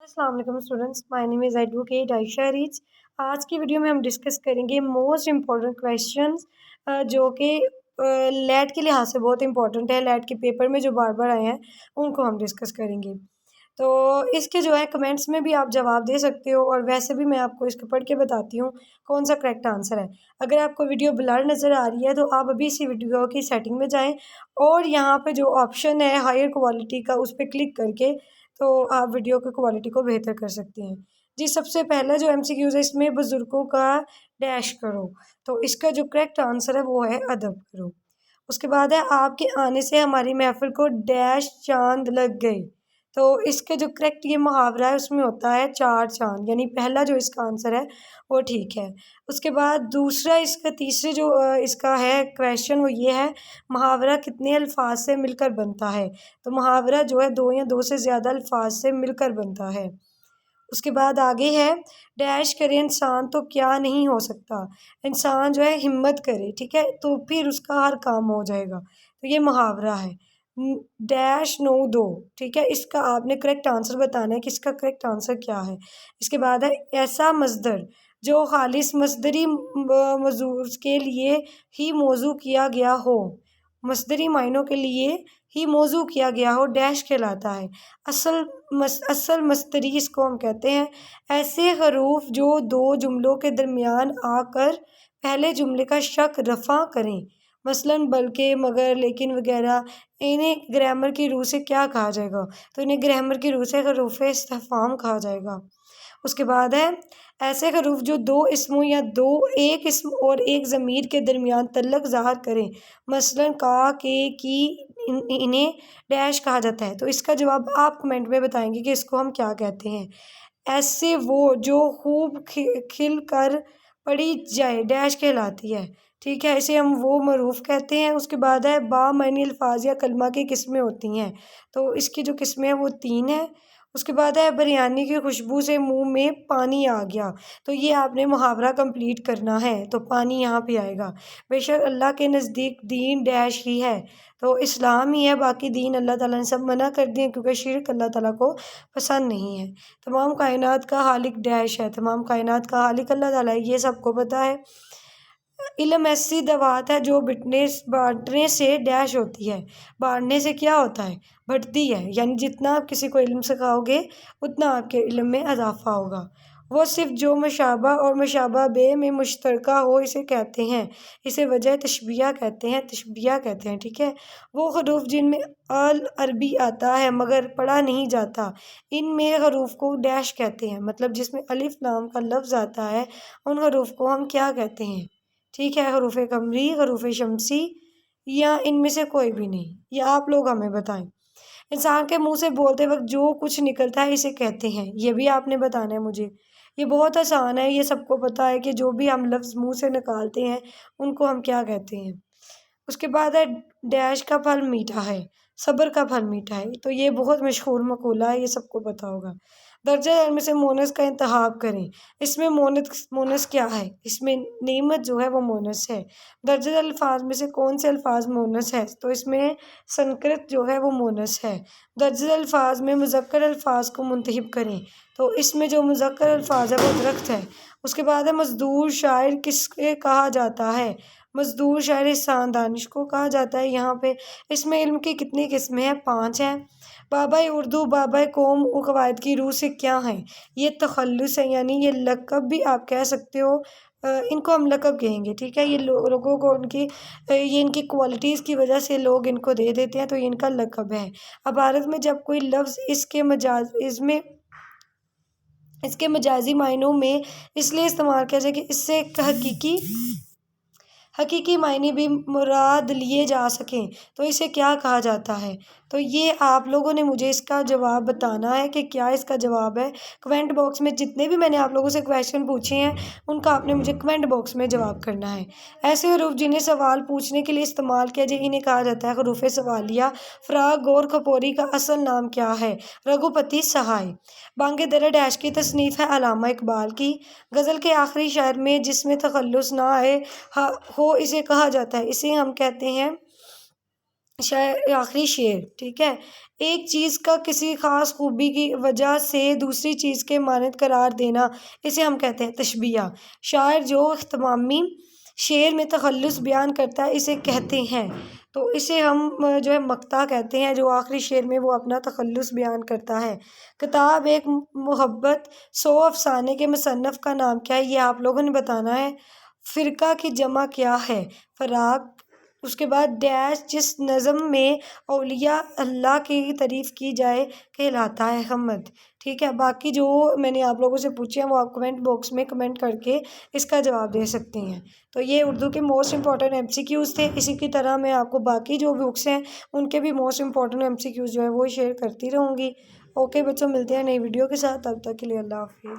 السلام علیکم اسٹوڈنٹس، مائی نیم از ایڈوکیٹ عائشہ ریچ۔ آج کی ویڈیو میں ہم ڈسکس کریں گے موسٹ امپورٹنٹ کویشچنز جو کہ لیٹ کے لحاظ سے بہت امپورٹنٹ ہے۔ لیٹ کے پیپر میں جو بار بار آئے ہیں ان کو ہم ڈسکس کریں گے۔ تو اس کے جو ہے کمنٹس میں بھی آپ جواب دے سکتے ہو، اور ویسے بھی میں آپ کو اس کو پڑھ کے بتاتی ہوں کون سا کریکٹ آنسر ہے۔ اگر آپ کو ویڈیو بلر نظر آ رہی ہے تو آپ ابھی اسی ویڈیو کی سیٹنگ میں جائیں، اور یہاں پہ جو آپشن ہے ہائر کوالٹی کا اس پہ کلک کر کے تو آپ ویڈیو کی کوالٹی کو بہتر کر سکتے ہیں۔ جی، سب سے پہلا جو ایم سی کیوز ہے اس میں بزرگوں کا ڈیش کرو، تو اس کا جو کریکٹ آنسر ہے وہ ہے ادب کرو۔ اس کے بعد ہے آپ کے آنے سے ہماری محفل کو ڈیش چاند لگ گئے، تو اس کے جو کریکٹ یہ محاورہ ہے اس میں ہوتا ہے چار چاند، یعنی پہلا جو اس کا آنسر ہے وہ ٹھیک ہے۔ اس کے بعد دوسرا اس کا تیسرے جو اس کا ہے کویشچن وہ یہ ہے محاورہ کتنے الفاظ سے مل کر بنتا ہے، تو محاورہ جو ہے دو یا دو سے زیادہ الفاظ سے مل کر بنتا ہے۔ اس کے بعد آگے ہے ڈیش کرے انسان تو کیا نہیں ہو سکتا، انسان جو ہے ہمت کرے، ٹھیک ہے، تو پھر اس کا ہر کام ہو جائے گا، تو یہ محاورہ ہے۔ ڈیش نو دو، ٹھیک ہے، اس کا آپ نے کریکٹ آنسر بتانا ہے کہ اس کا کریکٹ آنسر کیا ہے۔ اس کے بعد ہے ایسا مصدر جو خالص مصدری موضوع کے لیے ہی موضوع کیا گیا ہو، مصدری معنوں کے لیے ہی موضوع کیا گیا ہو، ڈیش کہلاتا ہے۔ اصل مصدری اس کو ہم کہتے ہیں ایسے حروف جو دو جملوں کے درمیان آ کر پہلے جملے کا شک رفع کریں، مثلاً بلکہ، مگر، لیکن وغیرہ۔ انہیں گرامر کی روح سے کیا کہا جائے گا، تو انہیں گرامر کی روح سے حروف استفہام کہا جائے گا۔ اس کے بعد ہے ایسے حروف جو دو اسموں یا ایک اسم اور ایک ضمیر کے درمیان تعلق ظاہر کریں، مثلاً کا، کے، کی، انہیں ڈیش کہا جاتا ہے۔ تو اس کا جواب آپ کمنٹ میں بتائیں گے کہ اس کو ہم کیا کہتے ہیں۔ ایسے وہ جو خوب کھل کر پڑھی جائے، ڈیش کہلاتی ہے، ٹھیک ہے، اسے ہم وہ معروف کہتے ہیں۔ اس کے بعد ہے با معنی الفاظ یا کلمہ کی قسمیں ہوتی ہیں، تو اس کی جو قسمیں ہیں وہ تین ہیں۔ اس کے بعد ہے بریانی کی خوشبو سے منہ میں پانی آ گیا، تو یہ آپ نے محاورہ کمپلیٹ کرنا ہے، تو پانی یہاں پہ آئے گا۔ بے شک اللہ کے نزدیک دین ڈیش ہی ہے، تو اسلام ہی ہے، باقی دین اللہ تعالیٰ نے سب منع کر دیے کیونکہ شرک اللہ تعالیٰ کو پسند نہیں ہے۔ تمام کائنات کا خالق ڈیش ہے، تمام کائنات کا خالق اللہ تعالیٰ ہے، یہ سب کو پتہ ہے۔ علم ایسی دعوت ہے جو بانٹنے سے ڈیش ہوتی ہے، بانٹنے سے کیا ہوتا ہے، بڑھتی ہے، یعنی جتنا آپ کسی کو علم سکھاؤ گے اتنا آپ کے علم میں اضافہ ہوگا۔ وہ صرف جو مشابہ اور مشابہ بے میں مشترکہ ہو اسے کہتے ہیں، اسے وجہ تشبیہ کہتے ہیں، تشبیہ کہتے ہیں، ٹھیک ہے۔ وہ حروف جن میں عربی آتا ہے مگر پڑھا نہیں جاتا، ان میں حروف کو ڈیش کہتے ہیں، مطلب جس میں الف لام کا لفظ آتا ہے ان حروف کو ہم کیا کہتے ہیں، ٹھیک ہے، حروف قمری، حروف شمسی، یا ان میں سے کوئی بھی نہیں، یا آپ لوگ ہمیں بتائیں۔ انسان کے منہ سے بولتے وقت جو کچھ نکلتا ہے اسے کہتے ہیں، یہ بھی آپ نے بتانا ہے مجھے۔ یہ بہت آسان ہے، یہ سب کو پتہ ہے کہ جو بھی ہم لفظ منہ سے نکالتے ہیں ان کو ہم کیا کہتے ہیں۔ اس کے بعد ہے ڈیش کا پھل میٹھا ہے، صبر کا پھل میٹھا ہے، تو یہ بہت مشہور مقولہ ہے، یہ سب کو پتہ ہوگا۔ درجہ ذیل میں سے مونس کا انتخاب کریں، اس میں مونس کیا ہے، اس میں نعمت جو ہے وہ مونس ہے۔ درجہ ذیل الفاظ میں سے کون سے الفاظ مونس ہے، تو اس میں سنکرت جو ہے وہ مونس ہے۔ درجہ ذیل الفاظ میں مذکر الفاظ کو منتخب کریں، تو اس میں جو مذکر الفاظ ہے وہ درخت ہے۔ اس کے بعد ہے مزدور شاعر کس کے کہا جاتا ہے، مزدور شاعر احسان دانش کو کہا جاتا ہے۔ یہاں پہ اس میں علم کی کتنی قسمیں ہیں، 5 ہیں۔ بابائے اردو، بابائے قوم قواعد کی روح سے کیا ہیں، یہ تخلص ہے، یعنی یہ لقب بھی آپ کہہ سکتے ہو، ان کو ہم لقب کہیں گے، ٹھیک ہے، یہ لوگوں کو یہ ان کی کوالٹیز کی وجہ سے لوگ ان کو دے دیتے ہیں، تو یہ ان کا لقب ہے۔ عبارت میں جب کوئی لفظ اس کے مجازی معنوں میں اس لیے استعمال کیا جائے کہ اس سے حقیقی معنی بھی مراد لیے جا سکیں، تو اسے کیا کہا جاتا ہے، تو یہ آپ لوگوں نے مجھے اس کا جواب بتانا ہے کہ کیا اس کا جواب ہے۔ کمنٹ باکس میں جتنے بھی میں نے آپ لوگوں سے کویشچن پوچھے ہیں ان کا آپ نے مجھے کمنٹ باکس میں جواب کرنا ہے۔ ایسے حروف جنہیں سوال پوچھنے کے لیے استعمال کیا جائے انہیں کہا جاتا ہے حروف سوالیہ۔ فراق گور کھپوری کا اصل نام کیا ہے، رگھوپتی سہائے۔ بانگ درا ڈیش کی تصنیف ہے علامہ اقبال کی۔ غزل کے آخری شعر میں جس میں تخلص نہ آئے ہو اسے کہا جاتا ہے، اسے ہم کہتے ہیں آخری شعر، ٹھیک ہے۔ ایک چیز کا کسی خاص خوبی کی وجہ سے دوسری چیز کے مانند قرار دینا، اسے ہم کہتے ہیں تشبیہ۔ شاعر جو اختتامی شعر میں تخلص بیان کرتا ہے اسے کہتے ہیں، تو اسے ہم جو ہے مقطع کہتے ہیں، جو آخری شعر میں وہ اپنا تخلص بیان کرتا ہے۔ کتاب ایک محبت 100 افسانے کے مصنف کا نام کیا ہے؟ یہ آپ لوگوں نے بتانا ہے۔ فرقہ کی جمع کیا ہے؟ فراق۔ اس کے بعد ڈیش جس نظم میں اولیاء اللہ کی تعریف کی جائے کہلاتا ہے حمد، ٹھیک ہے۔ باقی جو میں نے آپ لوگوں سے پوچھے ہیں وہ آپ کمنٹ باکس میں کمنٹ کر کے اس کا جواب دے سکتے ہیں۔ تو یہ اردو کے موسٹ امپورٹنٹ MCQs تھے۔ اسی کی طرح میں آپ کو باقی جو بکس ہیں ان کے بھی موسٹ امپورٹنٹ MCQs جو ہے وہ شیئر کرتی رہوں گی۔ اوکے بچوں، ملتے ہیں نئی ویڈیو کے ساتھ، تب تک کے لیے اللہ حافظ۔